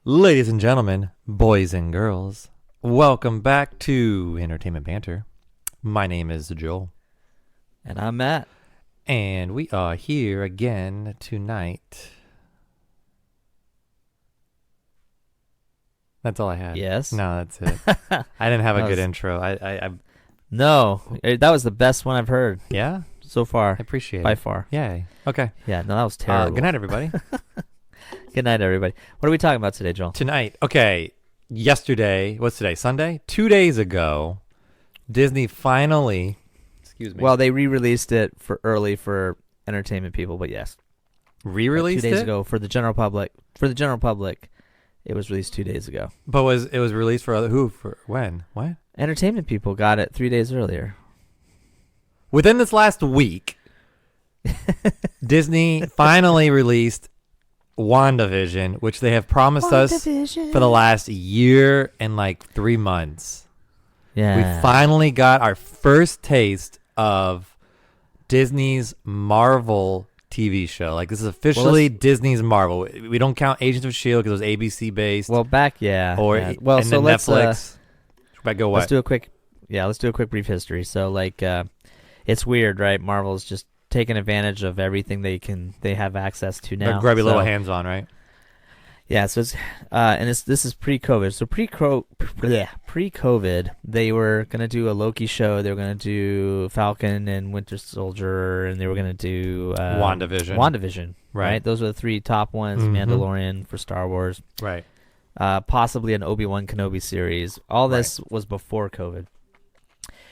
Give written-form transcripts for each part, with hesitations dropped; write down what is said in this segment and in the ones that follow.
Ladies and gentlemen, boys and girls, welcome back to Entertainment Banter. My name is Joel. And I'm Matt. And we are here again tonight. That's all I had. Yes. No, that's it. I didn't have a good intro. No, that was the best one I've heard. Yeah? So far. I appreciate it. By far. Yay. Okay. Yeah, no, that was terrible. Good night, everybody. Good night, everybody. What are we talking about today, Joel? Tonight, okay, yesterday, what's today, Sunday? 2 days ago, Disney finally, excuse me. Well, they re-released it for early for entertainment people, but yes. Re-released 2 days it? ago for the general public. For the general public, it was released 2 days ago. But it was released for who? For when? What? Entertainment people got it 3 days earlier. Within this last week, Disney finally released WandaVision, which they have promised us for the last year and like 3 months. Yeah. We finally got our first taste of Disney's Marvel TV show. Like, this is officially Disney's Marvel. We don't count Agents of S.H.I.E.L.D. because it was ABC based. Well, back, yeah. Or yeah. Well, and so then let's Netflix. Go what? Let's do a quick brief history. So, like, it's weird, right? Marvel's just taking advantage of everything they have access to now. They're grubby little hands on, right? Yeah, so it's this is pre-COVID. So pre-COVID, they were gonna do a Loki show. They were gonna do Falcon and Winter Soldier, and they were gonna do WandaVision. WandaVision, Right. right? Those were the three top ones. Mhm. Mandalorian for Star Wars, Right. possibly an Obi-Wan Kenobi series. All this was before COVID.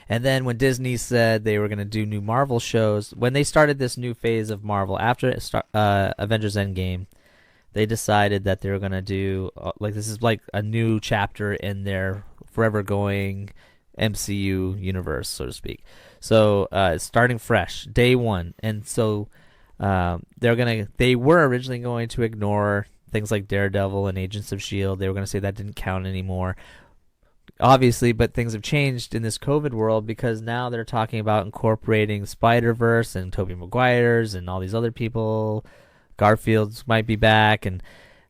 And then when Disney said they were going to do new Marvel shows, when they started this new phase of Marvel after Avengers Endgame, they decided that they were going to do, this is like a new chapter in their forever going MCU universe, so to speak. So it's starting fresh, day one. And so they were originally going to ignore things like Daredevil and Agents of S.H.I.E.L.D. They were going to say that didn't count anymore. Obviously, but things have changed in this COVID world because now they're talking about incorporating Spider-Verse and Tobey Maguire's and all these other people. Garfield's might be back, and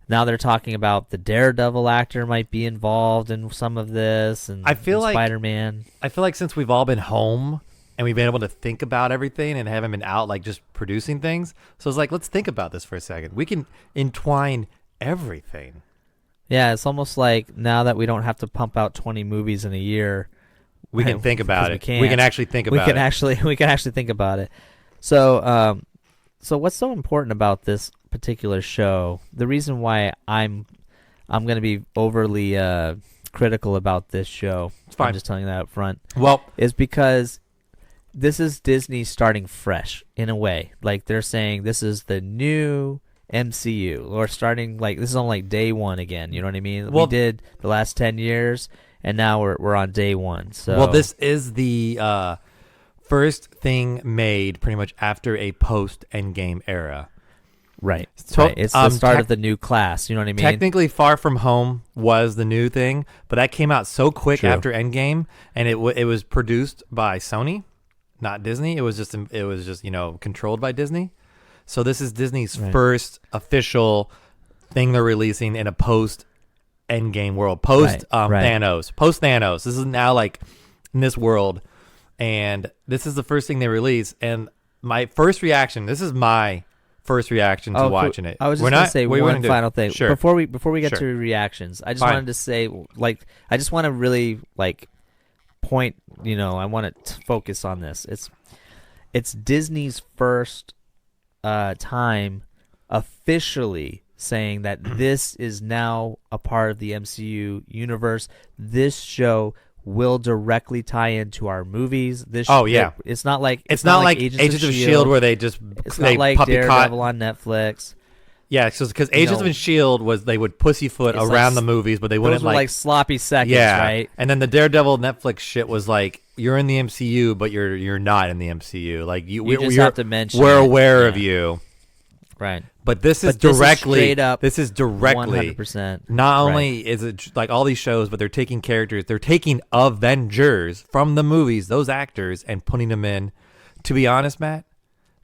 now they're talking about the Daredevil actor might be involved in some of this, and Spider-Man. I feel like since we've all been home and we've been able to think about everything and haven't been out like just producing things, so it's like, let's think about this for a second. We can entwine everything. Yeah, it's almost like now that we don't have to pump out 20 movies in a year, we can think about it. We can actually think about it. We can actually think about it. So, so what's so important about this particular show? The reason why I'm going to be overly critical about this show, it's fine. I'm just telling you that up front. Well, is because this is Disney starting fresh in a way. Like, they're saying this is the new MCU, or starting like this is on like day one again. You know what I mean? We did the last 10 years, and now we're on day one. So this is the first thing made pretty much after a post Endgame era. Right. So, right. It's the start of the new class. You know what I mean? Technically, Far From Home was the new thing, but that came out so quick after Endgame, and it was produced by Sony, not Disney. It was just controlled by Disney. So this is Disney's first official thing they're releasing in a post-Endgame world. Thanos. Post-Thanos. This is now like in this world. And this is the first thing they release. And my first reaction, this is my first reaction to watching it. I was just going to say one final thing. Sure. Before we get to reactions, I just wanted to say, like, I just want to really, like, point, I want to focus on this. It's Disney's first time officially saying that this is now a part of the MCU universe. This show will directly tie into our movies. It's not like Agents of S.H.I.E.L.D. where they just it's not like Daredevil on Netflix. Yeah, because Agents of S.H.I.E.L.D. was they would pussyfoot around the movies, but they wouldn't like sloppy seconds, right? And then the Daredevil Netflix shit was like, you're in the MCU, but you're not in the MCU. Like we just have to mention we're aware of you, right? But this is directly 100%. Not only is it like all these shows, but they're taking characters, they're taking Avengers from the movies, those actors, and putting them in. To be honest, Matt,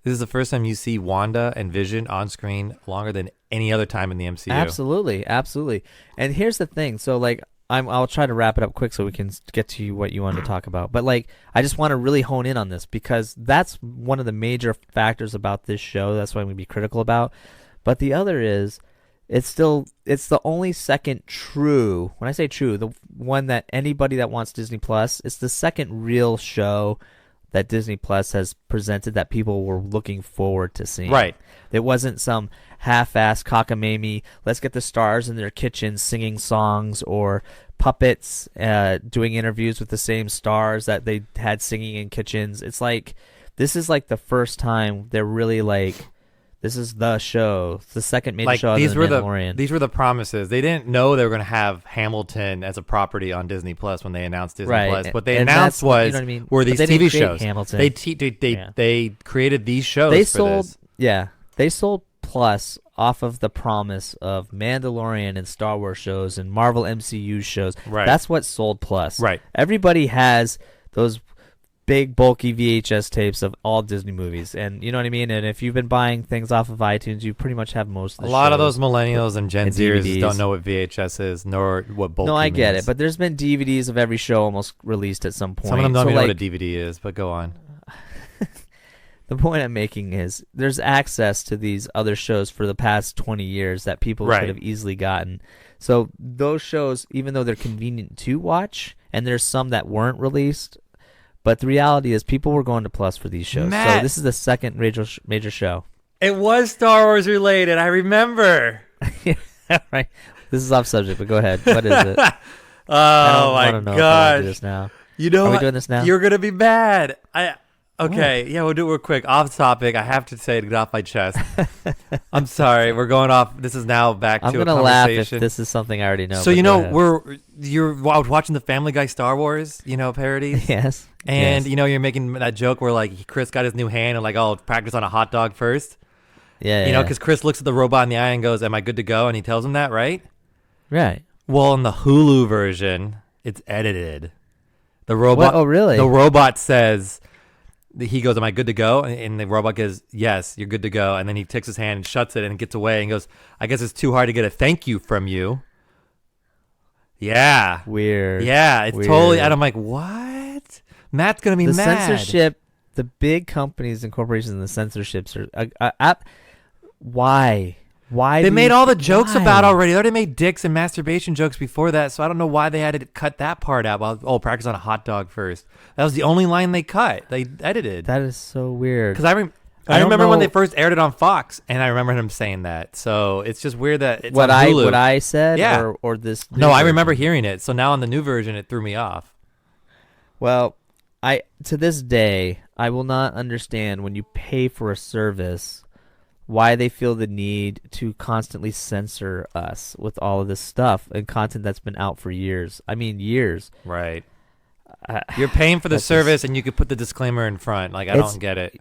This is the first time you see Wanda and Vision on screen longer than any other time in the MCU. Absolutely. And here's the thing. So, like, I'll try to wrap it up quick so we can get to what you wanted to talk about. But, like, I just want to really hone in on this because that's one of the major factors about this show. That's what I'm going to be critical about. But the other is, it's the only second true, when I say true, the one that anybody that wants Disney Plus, it's the second real show that Disney Plus has presented that people were looking forward to seeing. Right. It wasn't some half-assed cockamamie, let's get the stars in their kitchens singing songs, or puppets doing interviews with the same stars that they had singing in kitchens. It's like, this is like the first time they're really like, this is the show. It's the second major show of The Mandalorian. These were the promises. They didn't know they were going to have Hamilton as a property on Disney Plus when they announced Disney Plus. What they announced was, you know what I mean? were these TV shows. Hamilton. They created these shows they for sold, this. Yeah. They sold Plus off of the promise of Mandalorian and Star Wars shows and Marvel MCU shows. Right. That's what sold Plus. Right. Everybody has those big bulky VHS tapes of all Disney movies, and you know what I mean. And if you've been buying things off of iTunes, you pretty much have most of the A lot of shows those millennials and Gen and Zers DVDs. don't know what VHS is, nor what bulky No, I get means. it, but there's been DVDs of every show almost released at some point. Some of them don't So, even know like, what a DVD is, but go on. the point I'm making is there's access to these other shows for the past 20 years that people Right. could have easily gotten. So those shows, even though they're convenient to watch, and there's some that weren't released, but the reality is people were going to Plus for these shows. Matt. So this is the second major show. It was Star Wars related. I remember. Right. This is off subject, but go ahead. What is it? Oh I don't my know if I wanna gosh! do this now. You know Are we what? doing this now? You're gonna be mad. Okay, yeah, we'll do it real quick. Off topic. I have to say to get off my chest. I'm sorry. We're going off. This is now back I'm to a gonna laugh if conversation. this is something I already know. So but you go know ahead. you're watching the Family Guy Star Wars, parodies. Yes. And Yes. you're making that joke where like Chris got his new hand and like, oh, practice on a hot dog first. Yeah. Because Chris looks at the robot in the eye and goes, "Am I good to go?" And he tells him that, right? Right. Well, in the Hulu version, it's edited. The robot. What? Oh, really? The robot says, he goes, "Am I good to go?" And the robot goes, "Yes, you're good to go." And then he takes his hand and shuts it and gets away and goes, "I guess it's too hard to get a thank you from you." Yeah. Weird. Yeah, it's Weird. totally. And I'm like, what? Matt's gonna be The mad. censorship, the big companies and corporations and the censorships are why? Why They do made you- all the jokes why? about already. They already made dicks and masturbation jokes before that, so I don't know why they had to cut that part out. Well, practice on a hot dog first. That was the only line they cut. They edited. That is so weird. Because I don't remember when know- they first aired it on Fox, and I remember him saying that. So it's just weird that it's what on Hulu. what I said, Yeah. or this. No, new I remember version? hearing it. So now on the new version, it threw me off. Well, to this day, I will not understand when you pay for a service why they feel the need to constantly censor us with all of this stuff and content that's been out for years. I mean, years. Right. You're paying for the That's service, and you could put the disclaimer in front. Like, I don't get it.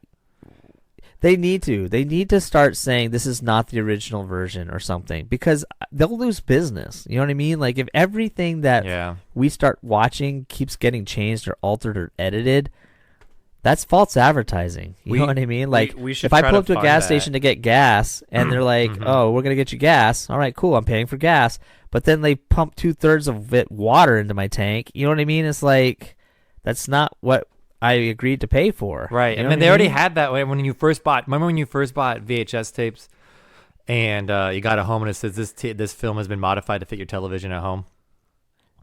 They need to. They need to start saying this is not the original version or something, because they'll lose business. You know what I mean? Like, if everything that we start watching keeps getting changed or altered or edited, that's false advertising. You know what I mean? Like, we should if I try pull to up to a find gas that. station to get gas and they're like, oh, we're going to get you gas. All right, cool. I'm paying for gas. But then they pump 2/3 of it water into my tank. You know what I mean? It's like, that's not what I agreed to pay for. Right. You know And then what they I already mean? had that way when you first bought. Remember when you first bought VHS tapes and you got it home and it says this film has been modified to fit your television at home?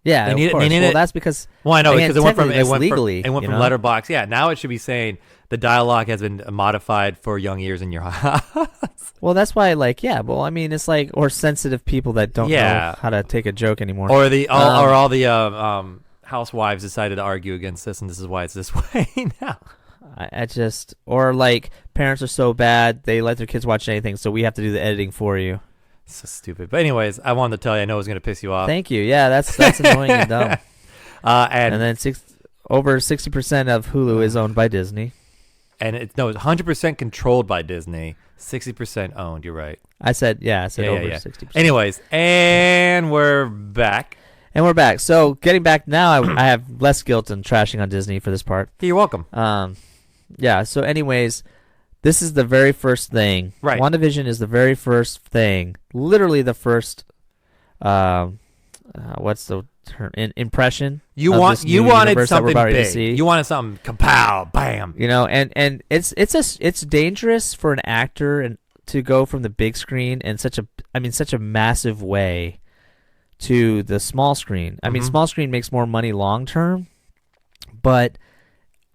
Yeah, They of need it- course. they need well, it- that's because Well, I know again, because it went from technically that's legally, it went you from know? letterbox. Yeah, now it should be saying the dialogue has been modified for young ears in your house. Well, that's why, like, yeah. Well, I mean, it's like, or sensitive people that don't know how to take a joke anymore. Or all the housewives decided to argue against this, and this is why it's this way now. I just, or like, parents are so bad they let their kids watch anything, so we have to do the editing for you. So stupid. But anyways, I wanted to tell you. I know it was going to piss you off. Thank you. Yeah, that's annoying and dumb. And then over 60% of Hulu is owned by Disney. And it's 100% controlled by Disney, 60% owned. You're right. I said over 60%. Anyways, and we're back. And we're back. So getting back now, I have less guilt in trashing on Disney for this part. You're welcome. Yeah. So anyways, this is the very first thing. Right. WandaVision is the very first thing. Literally the first. What's the term? Impression. You wanted something big. You wanted something kapow, bam. And it's dangerous for an actor and to go from the big screen in such a massive way to the small screen. I mean, small screen makes more money long term, but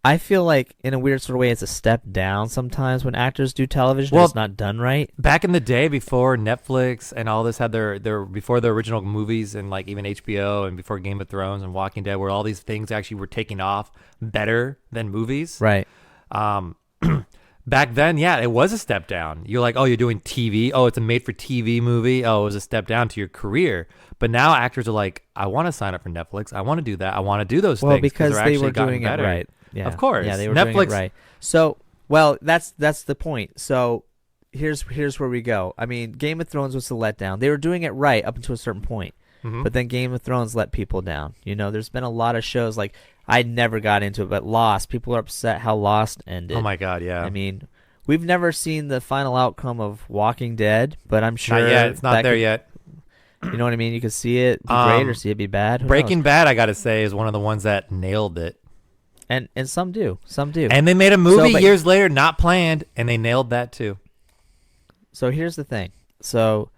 I feel like in a weird sort of way it's a step down sometimes when actors do television. It's not done right. Back in the day, before Netflix and all this had their before the original movies and like even HBO and before Game of Thrones and Walking Dead, where all these things actually were taking off better than movies. Right. Back then, yeah, it was a step down. You're like, oh, you're doing TV. Oh, it's a made-for-TV movie. Oh, it was a step down to your career. But now actors are like, I want to sign up for Netflix. I want to do that. I want to do those things. Well, because they were doing it right. Yeah. Of course. Yeah, they were Netflix, doing it right. So, well, that's the point. So here's where we go. I mean, Game of Thrones was a letdown. They were doing it right up until a certain point. But then Game of Thrones let people down. There's been a lot of shows like I never got into it, but Lost. People are upset how Lost ended. Oh my God, yeah. I mean, we've never seen the final outcome of Walking Dead, but I'm sure not yet. It's not there yet. You know what I mean? You could see it be great or see it be bad. Breaking Bad, I got to say, is one of the ones that nailed it. And some do. And they made a movie years later, not planned, and they nailed that too. So here's the thing. So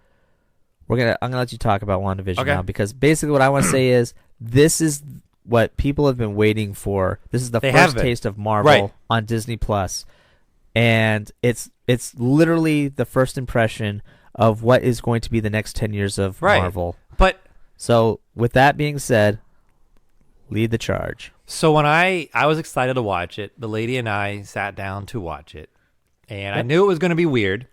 I'm gonna let you talk about WandaVision now, because basically what I want to say is this is what people have been waiting for. This is the first taste of Marvel on Disney Plus, and it's literally the first impression of what is going to be the next 10 years of Marvel. But so with that being said, lead the charge. So when I was excited to watch it, the lady and I sat down to watch it, and I knew it was going to be weird.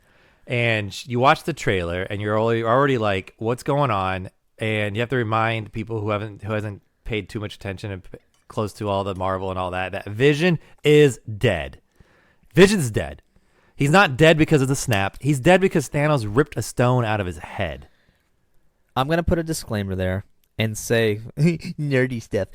And you watch the trailer, and you're already like, "What's going on?" And you have to remind people who hasn't paid too much attention and close to all the Marvel and all that Vision is dead. Vision's dead. He's not dead because of the snap. He's dead because Thanos ripped a stone out of his head. I'm gonna put a disclaimer there and say nerdy stuff.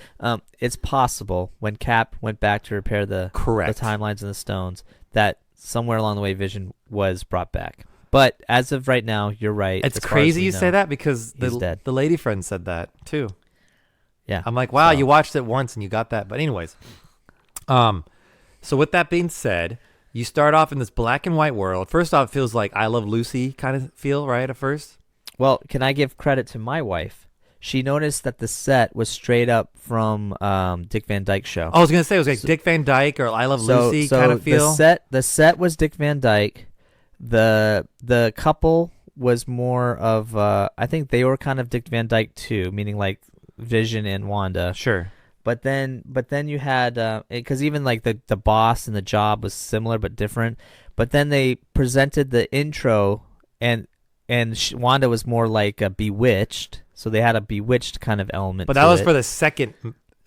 It's possible when Cap went back to repair the timelines and the stones that somewhere along the way Vision was brought back. But as of right now, you're right. It's crazy you say that because the lady friend said that too. Yeah. I'm like, wow, you watched it once and you got that. But anyways, so with that being said, you start off in this black and white world. First off, it feels like I Love Lucy kind of feel, right, at first? Well, can I give credit to my wife? She noticed that the set was straight up from Dick Van Dyke Show. I was going to say, it was like Dick Van Dyke or I Love Lucy kind of feel. The set was Dick Van Dyke. The couple was more of, I think they were kind of Dick Van Dyke too, meaning like Vision and Wanda. Sure. But then you had, because even like the boss and the job was similar but different. But then they presented the intro and Wanda was more like a Bewitched. So they had a Bewitched kind of element. But that was for the second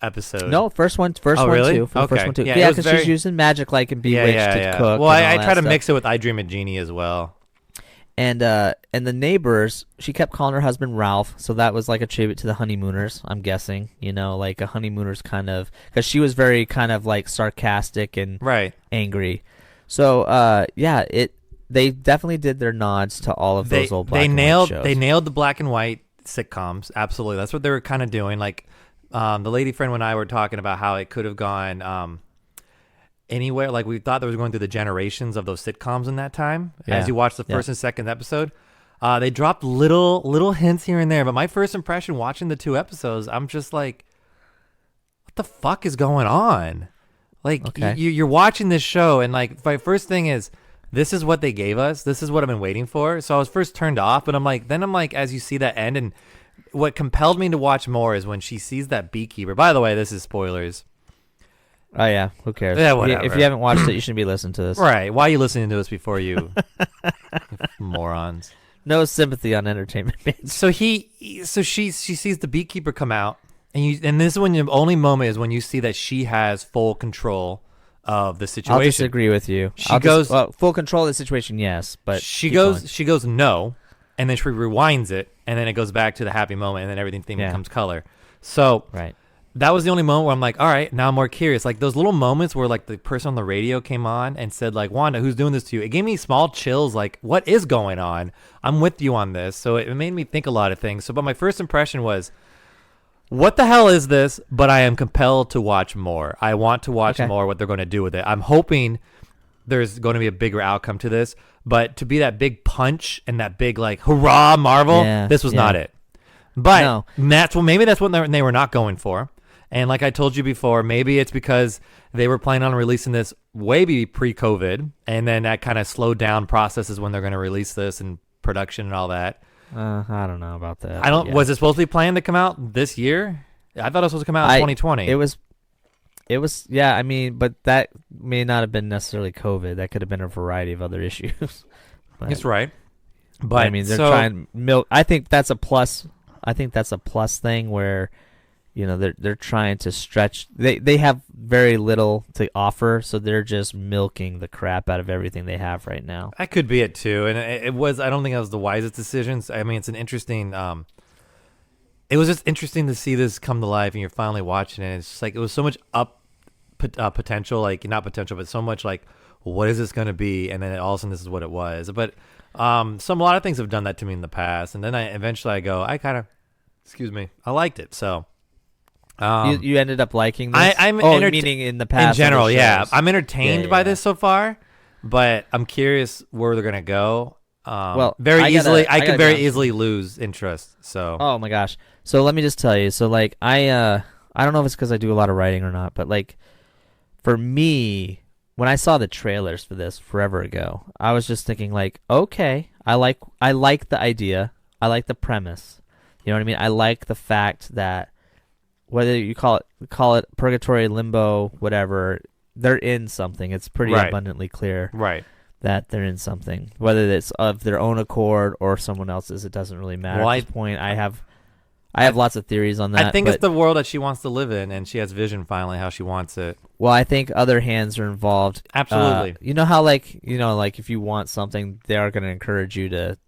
episode. No, first one really? too. For the first one too. Yeah, because she's using magic like in Bewitched to cook. Well, I try to mix it with I Dream of Jeannie as well. And the neighbors, she kept calling her husband Ralph, so that was like a tribute to the Honeymooners, I'm guessing. Like a Honeymooners kind of, because she was very kind of like sarcastic and angry. So they definitely did their nods to all of those old black and white shows. They nailed the black and white sitcoms. Absolutely. That's what they were kind of doing. Like the lady friend and I were talking about how it could have gone anywhere. Like we thought they was going through the generations of those sitcoms in that time. As you watch the first and second episode, they dropped little hints here and there. But my first impression watching the two episodes, I'm just like, what the fuck is going on? Like you're watching this show and like my first thing is, this is what they gave us. This is what I've been waiting for. So I was first turned off, but I'm like, as you see that end, and what compelled me to watch more is when she sees that beekeeper. By the way, this is spoilers. Oh yeah, who cares? Yeah, whatever. If you haven't watched it, you shouldn't be listening to this. Right? Why are you listening to us before you morons? No sympathy on entertainment. So she sees the beekeeper come out, and this is when the only moment is when you see that she has full control of the situation. I'll disagree with you. Full control of the situation, yes, but she goes no, and then she rewinds it, and then it goes back to the happy moment, and then everything becomes color. So that was the only moment where I'm like, all right, now I'm more curious. Like those little moments where like the person on the radio came on and said like, Wanda, who's doing this to you? It gave me small chills. Like, what is going on? I'm with you on this. So it made me think a lot of things. So, but my first impression was, what the hell is this? But I am compelled to watch more. I want to watch more what they're going to do with it. I'm hoping there's going to be a bigger outcome to this, but to be that big punch and that big like, hurrah, Marvel, this was not it. But maybe that's what they were not going for. And like I told you before, maybe it's because they were planning on releasing this way pre-COVID, and then that kind of slowed down processes when they're going to release this and production and all that. I don't know about that. Was it supposed to be planned to come out this year? I thought it was supposed to come out in 2020. It was. Yeah, I mean, but that may not have been necessarily COVID. That could have been a variety of other issues. That's right. But I mean, they're trying milk. I think that's a plus. I think that's a plus thing where, you know, they're trying to stretch. They have very little to offer, so they're just milking the crap out of everything they have right now. That could be it too, and it was. I don't think that was the wisest decisions. I mean, it's an interesting. It was just interesting to see this come to life, and you're finally watching it. It's just like it was so much potential, like not potential, but so much like, what is this going to be? And then all of a sudden, this is what it was. But a lot of things have done that to me in the past, and then I go, I liked it. So. You ended up liking this? Meaning in the past. In general, yeah. I'm entertained by this so far, but I'm curious where they're gonna go. I could very easily lose interest. So. Oh my gosh! So let me just tell you. So like I don't know if it's because I do a lot of writing or not, but like for me, when I saw the trailers for this forever ago, I was just thinking like, okay, I like the idea, I like the premise. You know what I mean? I like the fact that. Whether you call it purgatory, limbo, whatever, they're in something. It's pretty abundantly clear that they're in something. Whether it's of their own accord or someone else's, it doesn't really matter. At this point, I have lots of theories on that. I think it's the world that she wants to live in, and she has vision finally how she wants it. Well, I think other hands are involved. Absolutely. You know how like if you want something, they are going to encourage you to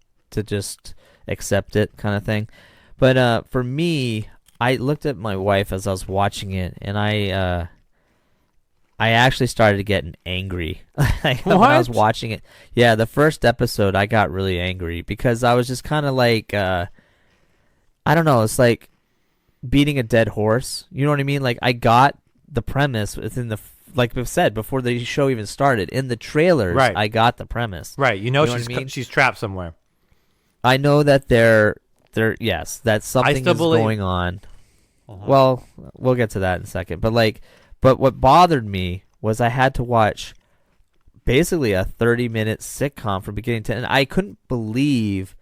just accept it, kind of thing. But for me, I looked at my wife as I was watching it, and I actually started getting angry when I was watching it. Yeah, the first episode, I got really angry because I was just kind of like, I don't know, it's like beating a dead horse. You know what I mean? Like, I got the premise within like we've said, before the show even started. In the trailers, I got the premise. Right, you know she's trapped somewhere. I know that that something is going on. Well, we'll get to that in a second. But what bothered me was I had to watch basically a 30-minute sitcom from beginning to end. I couldn't believe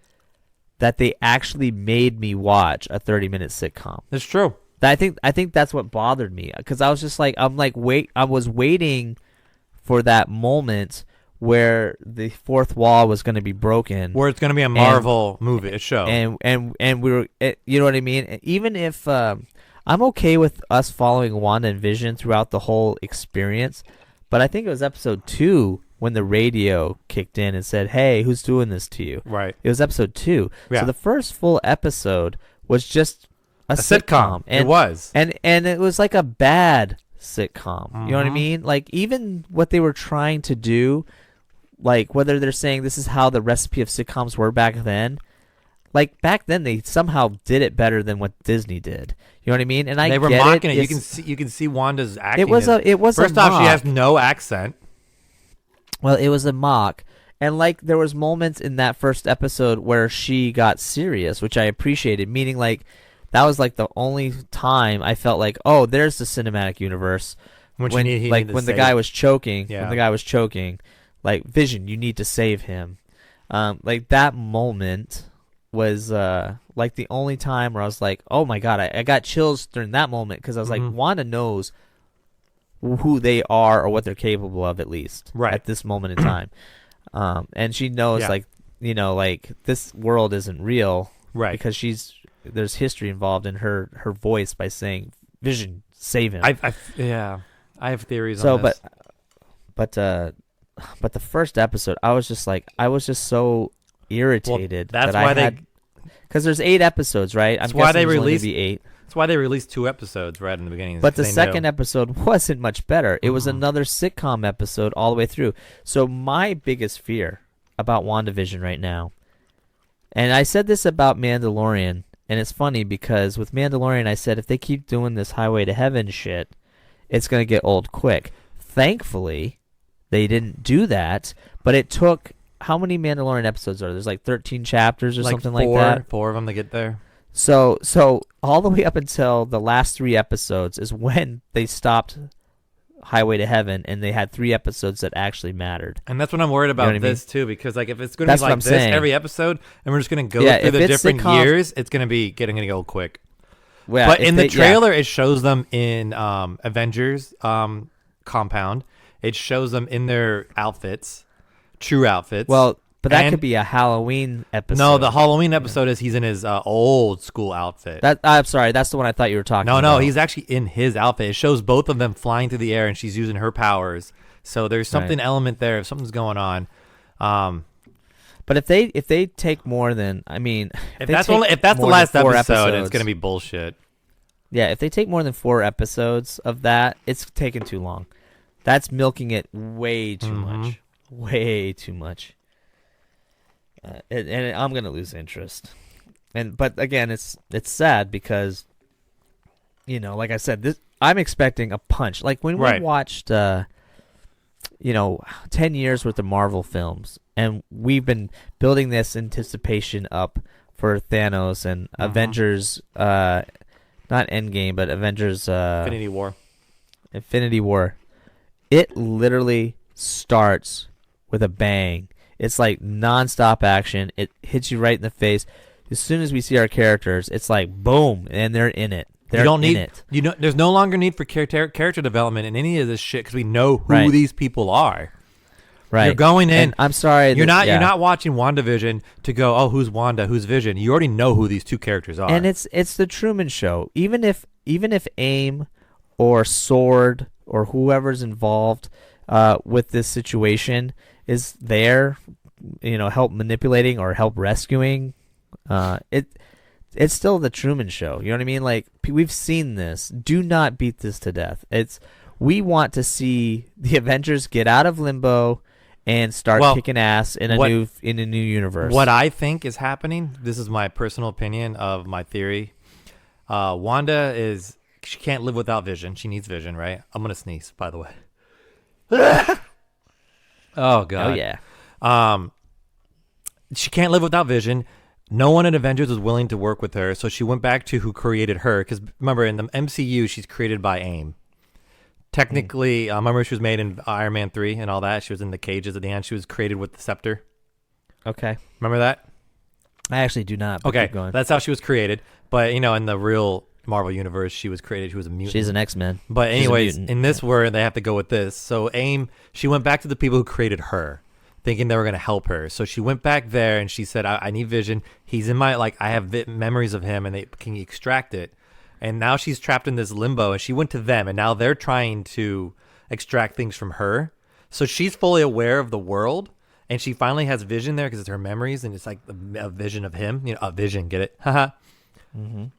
that they actually made me watch a 30-minute sitcom. That's true. I think that's what bothered me, because I was just like, I was waiting for that moment where the fourth wall was going to be broken, where it's going to be a Marvel movie, a show, and we were, you know what I mean. Even if I'm okay with us following Wanda and Vision throughout the whole experience, but I think it was episode 2 when the radio kicked in and said, "Hey, who's doing this to you?" Right. It was episode 2. Yeah. So the first full episode was just a sitcom. And, it was, and it was like a bad sitcom. You know what I mean? Like, even what they were trying to do. Like, whether they're saying this is how the recipe of sitcoms were back then, like back then they somehow did it better than what Disney did. You know what I mean? And they were mocking it. You can see Wanda's acting. It was first off, she has no accent. Well, it was a mock, and like there was moments in that first episode where she got serious, which I appreciated. Meaning, like that was like the only time I felt like, oh, there's the cinematic universe. When the guy was choking. Yeah. When the guy was choking. Like, Vision, you need to save him. Like, that moment was, like, the only time where I was like, oh, my God, I got chills during that moment, because I was like, Wanda knows who they are or what they're capable of, at least, at this moment in time. And she knows, like, you know, like, this world isn't real, because there's history involved in her voice by saying, Vision, save him. I have theories on this. But the first episode, I was just so irritated. Well, that's why because there's 8 episodes, right? That's why they released. That's why they released 2 episodes right in the beginning. But the second episode wasn't much better. It was Mm-hmm. another sitcom episode all the way through. So my biggest fear about WandaVision right now, and I said this about Mandalorian, and it's funny because with Mandalorian I said if they keep doing this Highway to Heaven shit, it's going to get old quick. Thankfully, they didn't do that, but it took, how many Mandalorian episodes are there? There's like 13 chapters or something like that. 4 of them to get there. So all the way up until the last 3 episodes is when they stopped Highway to Heaven, and they had 3 episodes that actually mattered. And that's what I'm worried about You know what I this too, because like if it's going to That's be what like I'm this saying. every episode, and we're just going to go Yeah, through if the it's different sitcom- years, it's going to be getting to go quick. Well, But if in the they- trailer, it shows them in Avengers compound. It shows them in their outfits, true outfits. well, but that And- could be a Halloween episode. no, the Halloween episode is he's in his old school outfit. I'm sorry, that's the one I thought you were talking about. No, he's actually in his outfit. It shows both of them flying through the air, and she's using her powers. So there's something element there. Something's going on. But if they take more than, I mean, If they that's take the more last than 4 episode, it's episodes- going to be bullshit. Yeah, if they take more than 4 episodes of that, it's taking too long. That's milking it way too much. Way too much. And I'm gonna lose interest. But again, it's sad because, like I said, I'm expecting a punch. Like when we watched, 10 years worth of Marvel films, and we've been building this anticipation up for Thanos and Avengers, not Endgame, but Avengers, Infinity War. It literally starts with a bang. It's like nonstop action. It hits you right in the face. As soon as we see our characters, it's like boom, and they're in it. They're in it. There's no longer need for character development in any of this shit because we know who these people are. Right. You're going in. And I'm sorry. You're not watching WandaVision to go, oh, who's Wanda, who's Vision. You already know who these 2 characters are. And it's the Truman Show. Even if AIM or Sword or whoever's involved with this situation is there, help manipulating or help rescuing, it's still the Truman Show. You know what I mean? Like, we've seen this. Do not beat this to death. We want to see the Avengers get out of limbo and start kicking ass in a new universe. What I think is happening, this is my personal opinion of my theory. Wanda she can't live without Vision. She needs Vision, right? I'm gonna sneeze, by the way. Oh god. Oh yeah. She can't live without Vision. No one at Avengers was willing to work with her, so she went back to who created her. Because remember, in the MCU, she's created by AIM. Technically, remember she was made in Iron Man 3 and all that. She was in the cages at the end. She was created with the scepter. Okay. Remember that? I actually do not. But Okay, keep going. that's how she was created. But in the real Marvel universe, she was created. She was a mutant. She's an X-Men. But anyways, mutant. in this world, they have to go with this. So AIM, she went back to the people who created her, thinking they were going to help her. So she went back there and she said, I need Vision. He's in my, I have memories of him, and can you extract it? And now she's trapped in this limbo, and she went to them, and now they're trying to extract things from her. So she's fully aware of the world, and she finally has Vision there because it's her memories, and it's like a vision of him. A vision, get it? Haha. And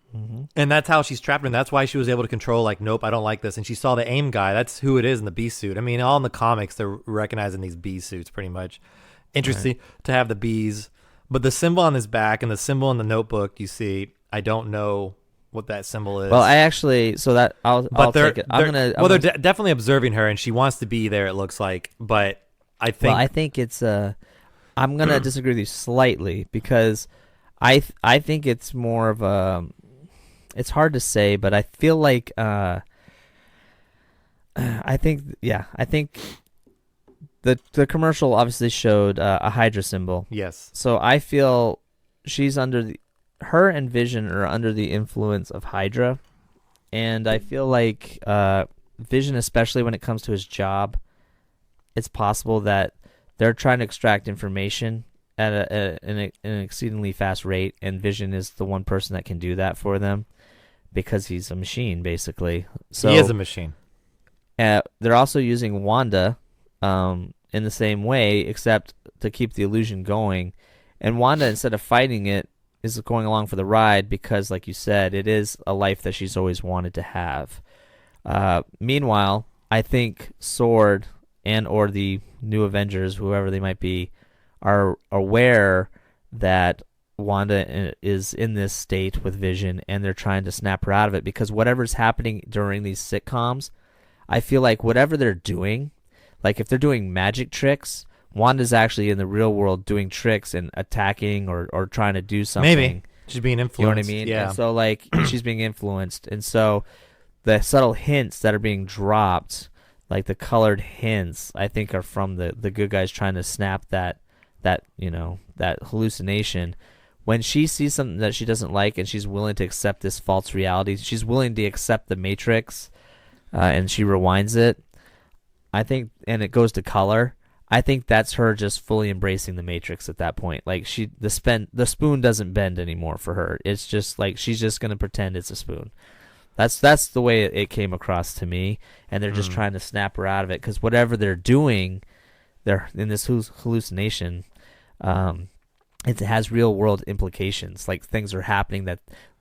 that's how she's trapped, and that's why she was able to control, nope, I don't like this. And she saw the AIM guy. That's who it is in the bee suit. I mean, all in the comics, they're recognizing these bee suits pretty much. Interesting to have the bees. But the symbol on his back and the symbol in the notebook you see, I don't know what that symbol is. Well, I actually, so that I'll take it. They're definitely observing her, and she wants to be there, it looks like. But I think... Well, I think it's... I'm going to disagree with you slightly because I think it's more of a... It's hard to say, but I feel like... I think the commercial obviously showed a Hydra symbol. Yes. So I feel she's her and Vision are under the influence of Hydra, and I feel like Vision, especially when it comes to his job, it's possible that they're trying to extract information at an exceedingly fast rate, and Vision is the one person that can do that for them because he's a machine, basically. So he is a machine. They're also using Wanda in the same way, except to keep the illusion going. And Wanda, instead of fighting it, is going along for the ride because, like you said, it is a life that she's always wanted to have. Meanwhile, I think Sword and or the new Avengers, whoever they might be, are aware that Wanda is in this state with Vision, and they're trying to snap her out of it because whatever's happening during these sitcoms, I feel like whatever they're doing, like if they're doing magic tricks, Wanda's actually in the real world doing tricks and attacking or trying to do something. Maybe she's being influenced. You know what I mean? Yeah. And so like she's being influenced, and so the subtle hints that are being dropped, like the colored hints, I think are from the good guys trying to snap that hallucination. When she sees something that she doesn't like and she's willing to accept this false reality, she's willing to accept the Matrix, and she rewinds it, I think, and it goes to color. I think that's her just fully embracing the Matrix at that point. Like the spoon doesn't bend anymore for her. It's just like she's just gonna pretend it's a spoon. That's the way it came across to me, and they're just trying to snap her out of it because whatever they're doing, they're in this hallucination. It has real world implications. Like things are happening that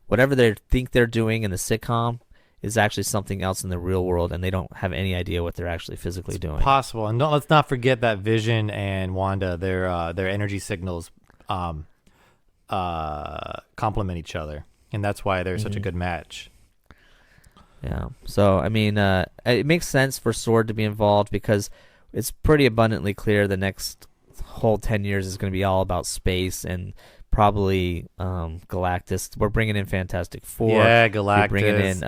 whatever they think they're doing in the sitcom is actually something else in the real world, and they don't have any idea what they're actually physically doing. Possible, and let's not forget that Vision and Wanda, their energy signals complement each other, and that's why they're such a good match. Yeah. So I mean, it makes sense for Sword to be involved because it's pretty abundantly clear the next whole 10 years is going to be all about space and probably Galactus. We're bringing in Fantastic Four. Yeah, Galactus. We're bringing in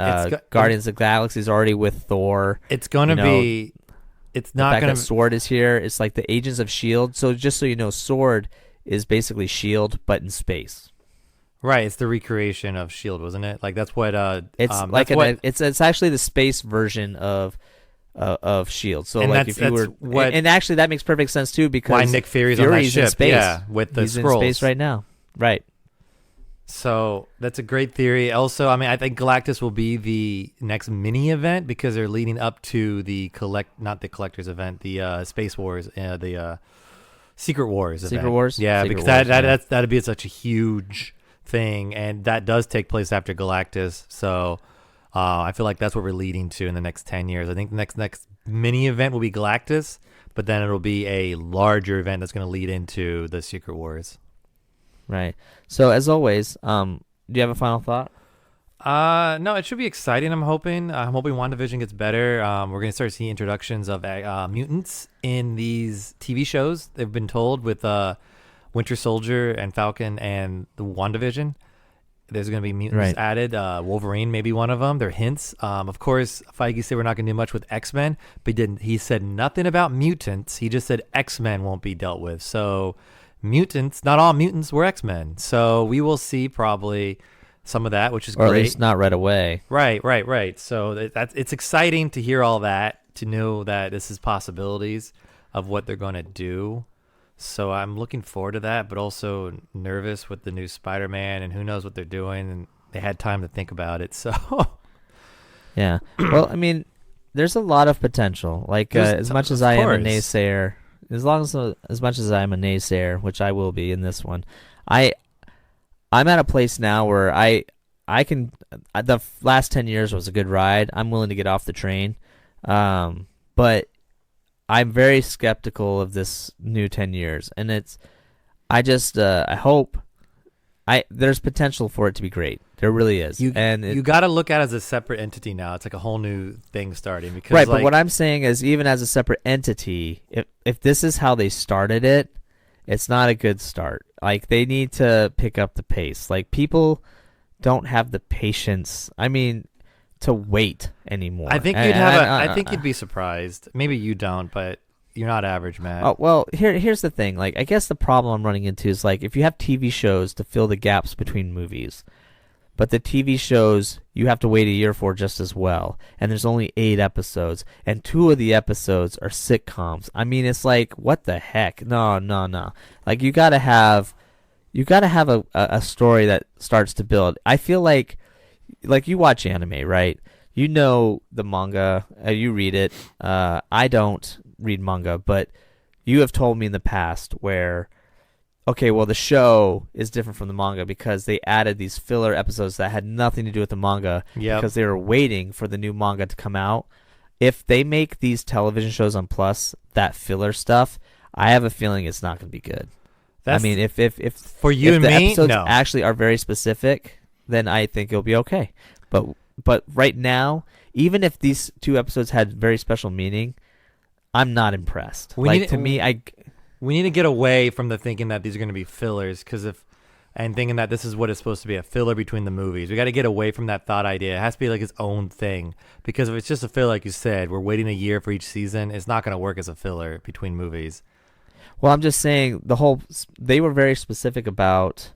Guardians of the Galaxy is already with Thor. It's going to be. It's not going to. Sword is here. It's like the Agents of S.H.I.E.L.D. So just so you know, Sword is basically S.H.I.E.L.D. but in space. Right, it's the recreation of S.H.I.E.L.D., wasn't it? Like that's what. It's like it's actually the space version of S.H.I.E.L.D. So and like if you were, and actually that makes perfect sense too because why Nick Fury's on that ship, in space. Yeah, with the He's Skrulls. in space right now, right? So that's a great theory. Also, I mean, I think Galactus will be the next mini event because they're leading up to the not the Collectors event, the Space Wars, the Secret Wars event. Secret Wars, yeah, Secret because Wars, that'd be such a huge thing, and that does take place after Galactus. So I feel like that's what we're leading to in the next 10 years. I think the next mini event will be Galactus, but then it'll be a larger event that's going to lead into the Secret Wars. Right. So as always, do you have a final thought? No, it should be exciting. I'm hoping WandaVision gets better. We're going to start seeing introductions of mutants in these TV shows. They've been told with Winter Soldier and Falcon and the WandaVision. There's going to be mutants added. Wolverine may be one of them. They're hints. Of course, Feige said we're not going to do much with X-Men, but he said nothing about mutants. He just said X-Men won't be dealt with. So mutants, not all mutants were X-Men. So we will see probably some of that, which is great. Or at least not right away. Right. So it's exciting to hear all that, to know that this is possibilities of what they're going to do. So I'm looking forward to that, but also nervous with the new Spider-Man, and who knows what they're doing, and they had time to think about it. So yeah. Well, I mean, there's a lot of potential. Like as much as I am a naysayer, as much as I'm a naysayer, which I will be in this one, I'm at a place now where I can. The last 10 years was a good ride. I'm willing to get off the train, but I'm very skeptical of this new 10 years, and I hope there's potential for it to be great. There really is. You got to look at it as a separate entity now. It's like a whole new thing starting. Because right, but what I'm saying is even as a separate entity, if this is how they started it, it's not a good start. Like they need to pick up the pace. Like people don't have the patience. I mean, to wait anymore. I think I think you'd be surprised. Maybe you don't, but you're not average, Matt. Oh, well, here's the thing. Like, I guess the problem I'm running into is like if you have TV shows to fill the gaps between movies, but the TV shows you have to wait a year for just as well, and there's only 8 episodes, and 2 of the episodes are sitcoms. I mean, it's like what the heck? No. Like you gotta have a story that starts to build. I feel like you watch anime, right? You know the manga, you read it. I don't read manga, but you have told me in the past where, okay, well, the show is different from the manga because they added these filler episodes that had nothing to do with the manga because they were waiting for the new manga to come out. If they make these television shows on Plus, that filler stuff, I have a feeling it's not going to be good. I mean, if for you if and the me, episodes no. actually are very specific, then I think it'll be okay. But right now, even if these 2 episodes had very special meaning, I'm not impressed. We need to get away from the thinking that these are going to be fillers and thinking that this is what is supposed to be a filler between the movies. We got to get away from that thought idea. It has to be like its own thing, because if it's just a filler, like you said, we're waiting a year for each season. It's not going to work as a filler between movies. Well, I'm just saying they were very specific about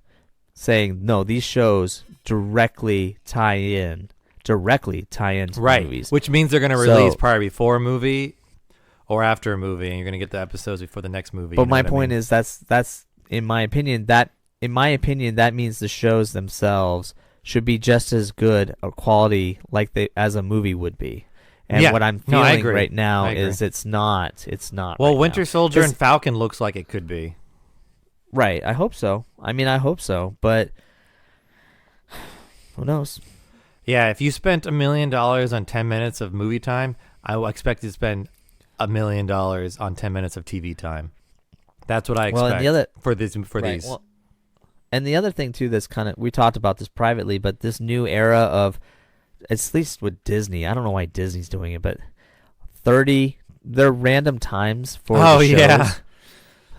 saying, no, these shows directly tie into the movies. Which means they're going to release probably before a movie or after a movie, and you're going to get the episodes before the next movie. But my point is that's in my opinion that means the shows themselves should be just as good a quality as a movie would be. And what I'm feeling right now is it's not. Well, right Winter now. Soldier and Falcon looks like it could be. Right. I hope so. I hope so. But who knows? Yeah, if you spent $1 million on 10 minutes of movie time, I will expect you to spend $1 million on 10 minutes of TV time. That's what I expect for these. Well, and the other thing too, that's we talked about this privately, but this new era of, at least with Disney, I don't know why Disney's doing it, but they're random times for the shows. Yeah.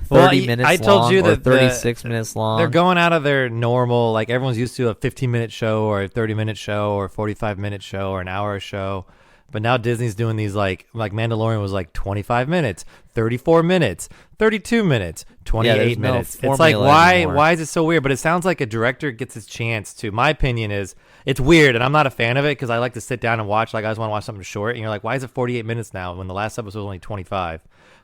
30 minutes I told long you or that 36 minutes long. They're going out of their normal, like everyone's used to a 15-minute show or a 30-minute show or a 45-minute show or an hour show. But now Disney's doing these like Mandalorian was like 25 minutes, 34 minutes, 32 minutes, 28 minutes. It's like, why is it so weird? But it sounds like a director gets his chance to. My opinion is it's weird, and I'm not a fan of it because I like to sit down and watch. Like I just want to watch something short, and you're like, why is it 48 minutes now when the last episode was only 25?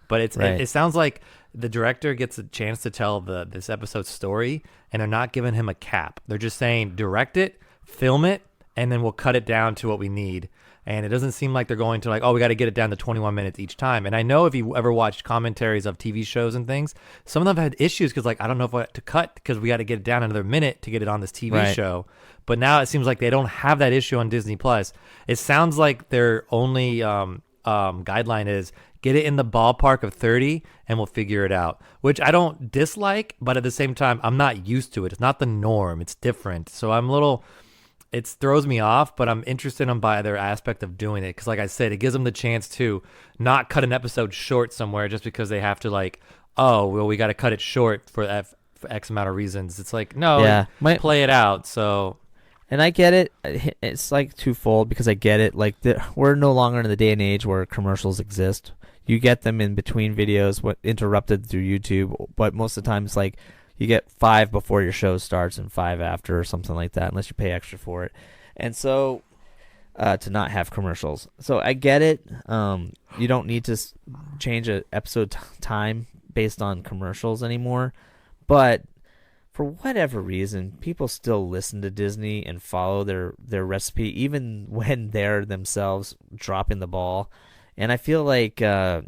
But it sounds like the director gets a chance to tell this episode's story, and they're not giving him a cap. They're just saying direct it, film it, and then we'll cut it down to what we need. And it doesn't seem like they're going to like, oh, we got to get it down to 21 minutes each time. And I know if you ever watched commentaries of TV shows and things, some of them have had issues because like, I don't know what to cut because we got to get it down another minute to get it on this TV show. But now it seems like they don't have that issue on Disney Plus. It sounds like their only guideline is get it in the ballpark of 30 and we'll figure it out, which I don't dislike, but at the same time, I'm not used to it. It's not the norm. It's different. So it throws me off, but I'm interested in by their aspect of doing it. Because like I said, it gives them the chance to not cut an episode short somewhere just because they have to like, oh, well, we got to cut it short for X amount of reasons. It's like, no, play it out. So... And I get it. It's like twofold because I get it. Like we're no longer in the day and age where commercials exist. You get them in between videos, interrupted through YouTube. But most of the time, it's like you get 5 before your show starts and 5 after or something like that, unless you pay extra for it. And so to not have commercials. So I get it. You don't need to change an episode time based on commercials anymore. But for whatever reason, people still listen to Disney and follow their recipe, even when they're themselves dropping the ball. And I feel like I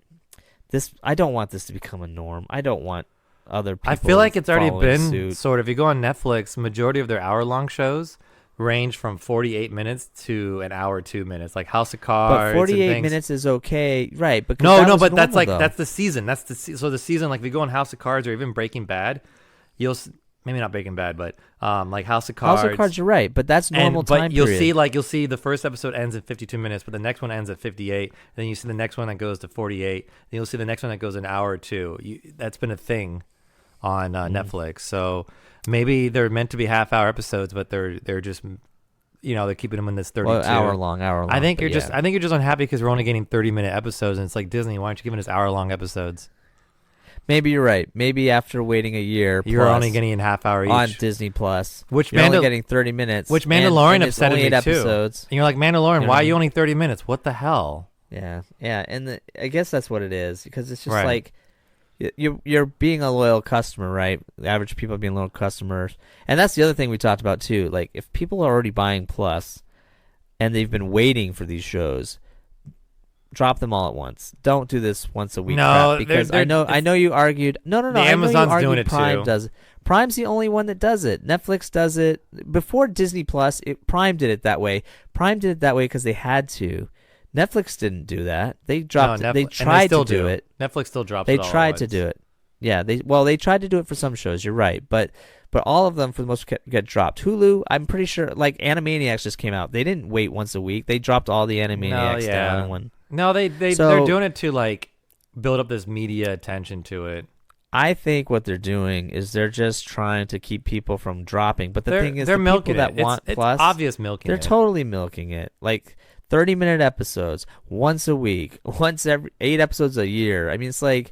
don't want this to become a norm. I don't want other people. I feel like it's already been suit. Sort of. If you go on Netflix, majority of their hour-long shows range from 48 minutes to an hour 2 minutes, like House of Cards. But 48 minutes is okay, right? But but that's like that's the season. So the season. Like if you go on House of Cards or even Breaking Bad, you'll. Maybe not Breaking Bad, but like House of Cards. House of Cards, you're right, but that's normal time period. But you'll see the first episode ends at 52 minutes, but the next one ends at 58. Then you see the next one that goes to 48. Then you'll see the next one that goes an hour or two. That's been a thing on Netflix. So maybe they're meant to be half-hour episodes, but they're just they're keeping them in this 32 hour long. I think you're just unhappy because we're only getting 30-minute episodes, and it's like Disney. Why aren't you giving us hour-long episodes? Maybe you're right. Maybe after waiting a year, you're only getting a half hour each on Disney Plus. You're only getting 30 minutes. Which Mandalorian upset me too. Episodes. And you're like, Mandalorian, why are you only 30 minutes? What the hell? Yeah, and I guess that's what it is because it's just like you're being a loyal customer, right? The average people being loyal customers, and that's the other thing we talked about too. Like if people are already buying Plus and they've been waiting for these shows, drop them all at once. Don't do this once a week No, crap, because I know you argued. No. The Amazon's doing it Prime too. does it. Prime's the only one that does it. Netflix does it before Disney Plus. Prime did it that way. Prime did it that way because they had to. Netflix didn't do that. They dropped. They tried to do it. Netflix still drops. They it all tried to do it. Yeah. They tried to do it for some shows. You're right, but all of them for the most part get dropped. Hulu, I'm pretty sure, like Animaniacs just came out. They didn't wait once a week. They dropped all the Animaniacs down in one. No, they're doing it to like build up this media attention to it. I think what they're doing is they're just trying to keep people from dropping. But the thing is, they're the milking people that it. want it's Plus, obvious milking they're it. totally milking it. Like 30-minute episodes once a week, once every 8 episodes a year. I mean, it's like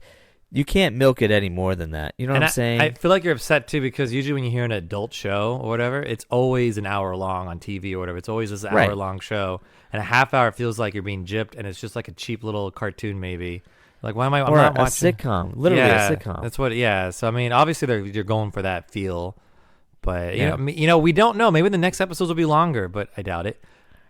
you can't milk it any more than that. You know what I'm saying? I feel like you're upset too because usually when you hear an adult show or whatever, it's always an hour long on TV or whatever. It's always this hour long show, and a half hour feels like you're being gypped, and it's just like a cheap little cartoon maybe. Like, why am I? I'm not watching a sitcom, literally a sitcom. That's what. Yeah. So I mean, obviously you're going for that feel, but you know, we don't know. Maybe the next episodes will be longer, but I doubt it.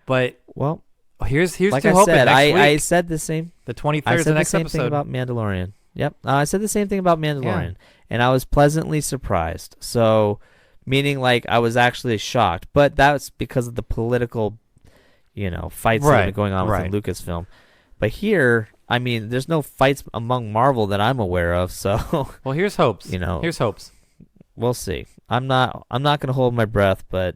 But well, here's like to I hoping said, next week. I said the same. The 23rd I is said the next same episode. thing about Mandalorian. Yep, I said the same thing about Mandalorian, and I was pleasantly surprised. So, meaning like I was actually shocked, but that's because of the political, fights that have been going on within Lucasfilm. But here, I mean, there's no fights among Marvel that I'm aware of. So, well, here's hopes. Here's hopes. We'll see. I'm not gonna hold my breath, but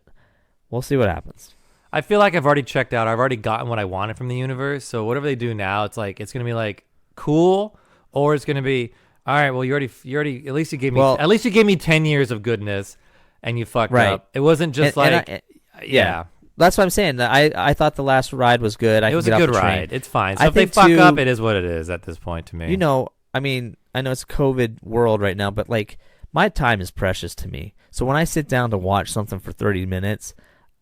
we'll see what happens. I feel like I've already checked out. I've already gotten what I wanted from the universe. So whatever they do now, it's gonna be like cool. Or it's going to be, all right, well, you already, at least you gave me 10 years of goodness and you fucked up. It wasn't just yeah. That's what I'm saying. I thought the last ride was good. It was a good ride. It's fine. So if they fuck up, it is what it is at this point to me. I mean, I know it's a COVID world right now, but like my time is precious to me. So when I sit down to watch something for 30 minutes,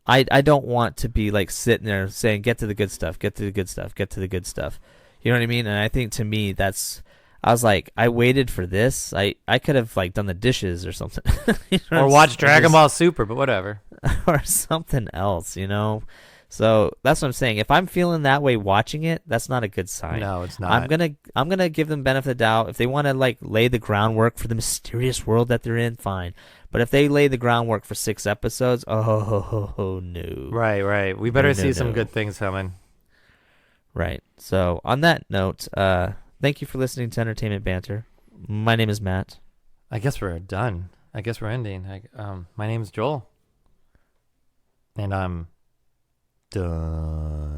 I don't want to be like sitting there saying, get to the good stuff, get to the good stuff, get to the good stuff. You know what I mean? And I think to me, I was like, I waited for this. I could have like done the dishes or something. Or watched Dragon Ball Super, but whatever. Or something else, So that's what I'm saying. If I'm feeling that way watching it, that's not a good sign. No, it's not. I'm gonna give them benefit of the doubt. If they want to like lay the groundwork for the mysterious world that they're in, fine. But if they lay the groundwork for 6 episodes, oh no. Right. We better see some good things coming. Right. So on that note, thank you for listening to Entertainment Banter. My name is Matt. I guess we're done. I guess we're ending. My name's Joel. And I'm done.